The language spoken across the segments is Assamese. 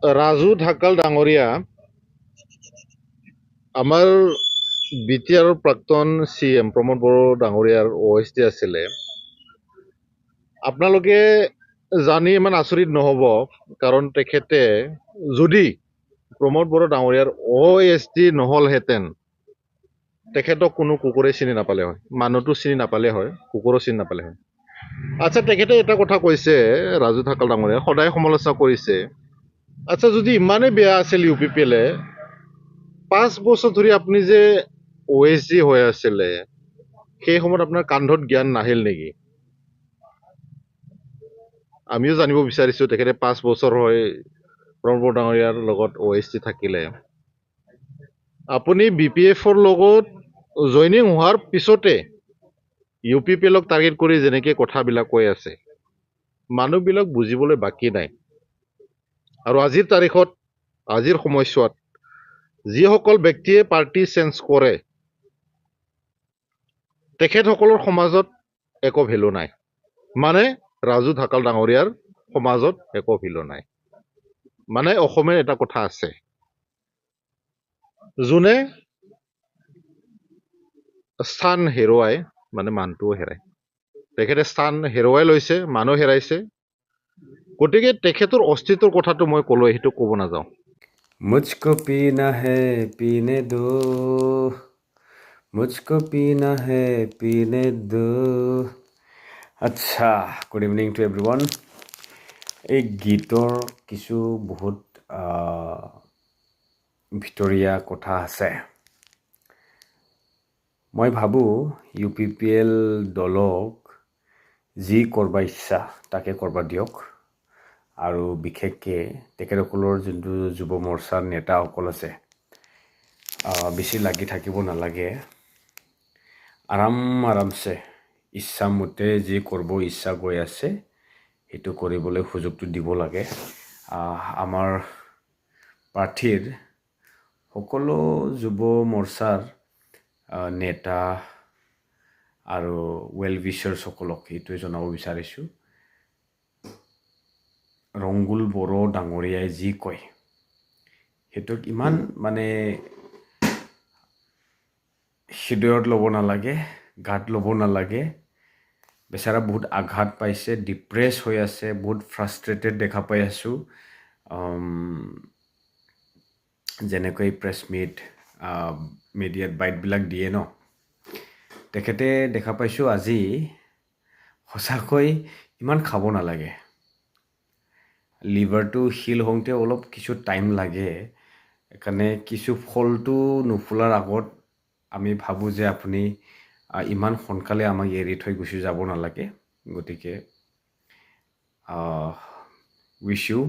ৰাজু ঢাকাল ডাঙৰীয়া আমাৰ BTR প্ৰাক্তন CM প্ৰমোদ বড়ো ডাঙৰীয়াৰ OST আছিলে। আপোনালোকে জানি ইমান আচৰিত নহ'ব, কাৰণ তেখেতে যদি প্ৰমোদ বড়ো ডাঙৰীয়াৰ OST নহ'লহেঁতেন, তেখেতক কোনো কুকুৰে চিনি নাপালে হয়, মানুহটো চিনি নাপালে হয়, কুকুৰো চিনি নাপালে হয়। আচ্ছা, তেখেতে এটা কথা কৈছে, ৰাজু ঢাকাল ডাঙৰীয়া সদায় সমালোচনা কৰিছে। আচ্ছা, যদি ইমানেই বেয়া আছিল UPPL, 5 বছৰ ধৰি আপুনি যে OSG হৈ আছিলে, সেই সময়ত আপোনাৰ কান্ধত জ্ঞান নাহিল নেকি? আমিও জানিব বিচাৰিছো, তেখেতে 5 বছৰ হয় প্ৰমোদ ডাঙৰীয়াৰ লগত OSG থাকিলে। আপুনি BPF-ৰ লগত জইনিং হোৱাৰ পিছতে UPPL-ক টাৰ্গেট কৰি যেনেকে কথাবিলাক কৈ আছে, মানুহবিলাক বুজিবলৈ বাকী নাই। আৰু আজিৰ তাৰিখত, আজিৰ সময়ছোৱাত যিসকল ব্যক্তিয়ে পাৰ্টি চেঞ্জ কৰে, তেখেতসকলৰ সমাজত একো ভেলু নাই। মানে ৰাজু ঢাকাল ডাঙৰীয়াৰ সমাজত একো ভেলু নাই। মানে অসমীয়াৰ এটা কথা আছে, যোনে স্থান হেৰুৱাই মানে মানুহটোও হেৰায়। তেখেতে স্থান হেৰুৱাই লৈছে, মানুহ হেৰাইছে। গতিকে তেখেতৰ অস্তিত্বৰ কথাটো মই ক'লো, সেইটো ক'ব নাযাওঁ। मुझको पीना है पीने दो मुझको पीना है पीने दो আচ্ছা গুড ইভিনিং টু এভৰিৱান এই গীতৰ কিছু বহুত ভিতৰীয়া কথা আছে মই ভাবোঁ UPPL দলক যি কৰবা ইচ্ছা তাকে কৰবা দিয়ক আৰু বিশেষকৈ তেখেতসকলৰ যোনটো যুৱ মৰ্চাৰ নেতাসকল আছে বেছি লাগি থাকিব নালাগে আৰামছে ইচ্ছামতে যি কৰিব ইচ্ছা গৈ আছে সেইটো কৰিবলৈ সুযোগটো দিব লাগে আমাৰ পাৰ্টিৰ সকলো যুৱ মৰ্চাৰ নেতা আৰু ৱেল উইচাৰ্ছসকলক এইটোৱে জনাব বিচাৰিছোঁ ৰংগুল বড়ো ডাঙৰীয়াই যি কয় সেইটোক ইমান মানে হৃদয়ত ল'ব নালাগে গাত ল'ব নালাগে বেচাৰা বহুত আঘাত পাইছে ডিপ্ৰেছ হৈ আছে বহুত ফ্ৰাষ্ট্ৰেটেড দেখা পাই আছোঁ যেনেকৈ প্ৰেছ মিট মিডিয়াত বাইটবিলাক দিয়ে ন তেখেতে দেখা পাইছোঁ আজি সঁচাকৈ ইমান খাব নালাগে লিভাৰটো হিল হওঁতে অলপ কিছু টাইম লাগে সেইকাৰণে কিছু ফলটো নুফুলাৰ আগত আমি ভাবোঁ যে আপুনি ইমান সোনকালে আমাক এৰি থৈ গুচি যাব নালাগে গতিকে উইচ ইউ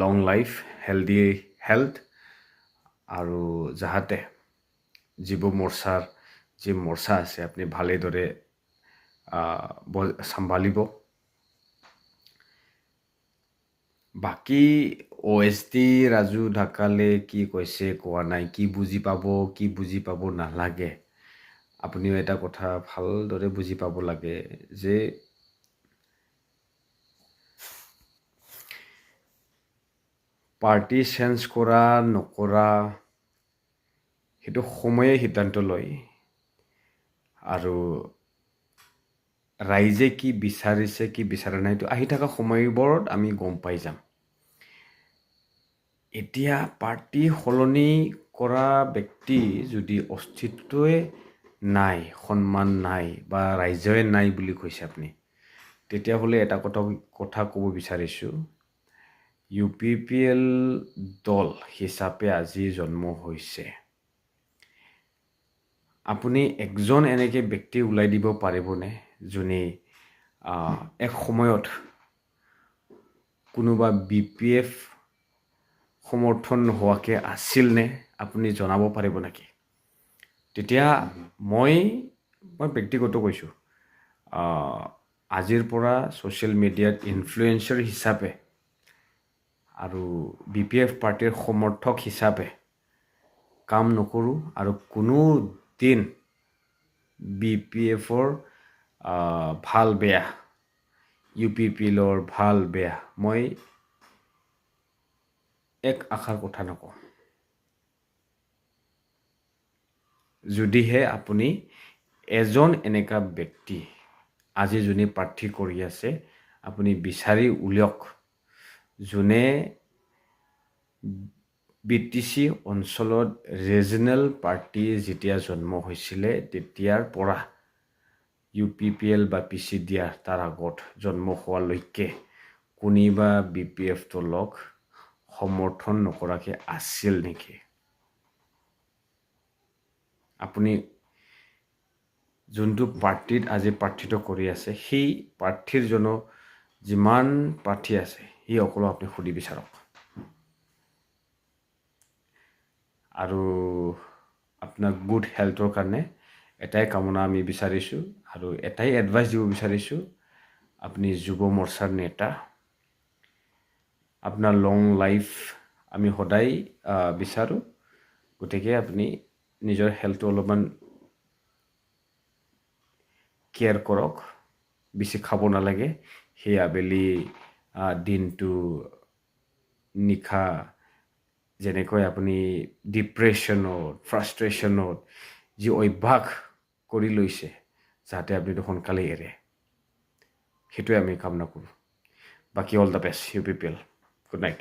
লং লাইফ হেল্ডি হেল্থ আৰু যাহাতে যুৱ মৰ্চাৰ যি মৰ্চা আছে আপুনি ভালেদৰে চম্ভালিব বাকী OST ৰাজু ঢাকালে কি কৈছে কোৱা নাই কি বুজি পাব নালাগে আপুনিও এটা কথা ভালদৰে বুজি পাব লাগে যে পাৰ্টি চেঞ্জ কৰা নকৰা সেইটো সময়ে সিদ্ধান্ত লয় আৰু ৰাইজে কি বিচাৰিছে কি বিচৰা নাই সেইটো আহি থকা সময়বোৰত আমি গম পাই যাম এতিয়া পাৰ্টি সলনি কৰা ব্যক্তি যদি অস্তিত্বই নাই সন্মান নাই বা ৰাইজে নাই বুলি কৈছে আপুনি তেতিয়াহ'লে এটা কথা ক'ব বিচাৰিছোঁ UPPL দল হিচাপে আজি জন্ম হৈছে আপুনি একজন এনেকৈ ব্যক্তি ওলাই দিব পাৰিবনে যোনে এক সময়ত কোনোবা BPF সমৰ্থন নোহোৱাকৈ আছিল নে আপুনি জনাব পাৰিব নেকি তেতিয়া মই ব্যক্তিগত কৈছোঁ আজিৰ পৰা ছ'চিয়েল মিডিয়াত ইনফ্লুৱেঞ্চাৰ হিচাপে আৰু BPF পাৰ্টিৰ সমৰ্থক হিচাপে কাম নকৰোঁ আৰু কোনো দিন BPF-ৰ ভাল বেয়া UPPL-ৰ ভাল বেয়া মই এক আশাৰ কথা নকওঁ। যদিহে আপুনি এজন এনেকা ব্যক্তি আজি যোনে প্ৰাৰ্থী কৰি আছে আপুনি বিচাৰি উলিয়াওক, যোনে BTC অঞ্চলত ৰিজনেল পাৰ্টি যেতিয়া জন্ম হৈছিলে তেতিয়াৰ পৰা UPPL বা PCDR তাৰ আগত জন্ম হোৱালৈকে কোনোবা BPF দলক সমৰ্থন নকৰাকে আছিল নেকি? আপুনি যোনটো পাৰ্টিত আজি প্ৰাৰ্থিত কৰি আছে সেই প্ৰাৰ্থীৰ যিমান প্ৰাৰ্থী আছে সেই সকলো আপুনি সুধি বিচাৰক। আৰু আপোনাৰ গুড হেল্থৰ কাৰণে এটাই কামনা আমি বিচাৰিছোঁ আৰু এটাই এডভাইচ দিব বিচাৰিছোঁ, আপুনি যুৱ মৰ্চাৰ নেতা, আপোনাৰ লং লাইফ আমি সদায় বিচাৰোঁ। গতিকে আপুনি নিজৰ হেল্থটো অলপমান কেয়াৰ কৰক, বেছি খাব নালাগে। সেই আবেলি দিনটো নিশা যেনেকৈ আপুনি ডিপ্ৰেশ্যনত, ফ্ৰাষ্ট্ৰেশ্যনত যি অভ্যাস কৰি লৈছে যাতে আপুনি সোনকালে এৰে, সেইটোৱে আমি কামনা কৰোঁ। বাকী all the best UPPL। Good night.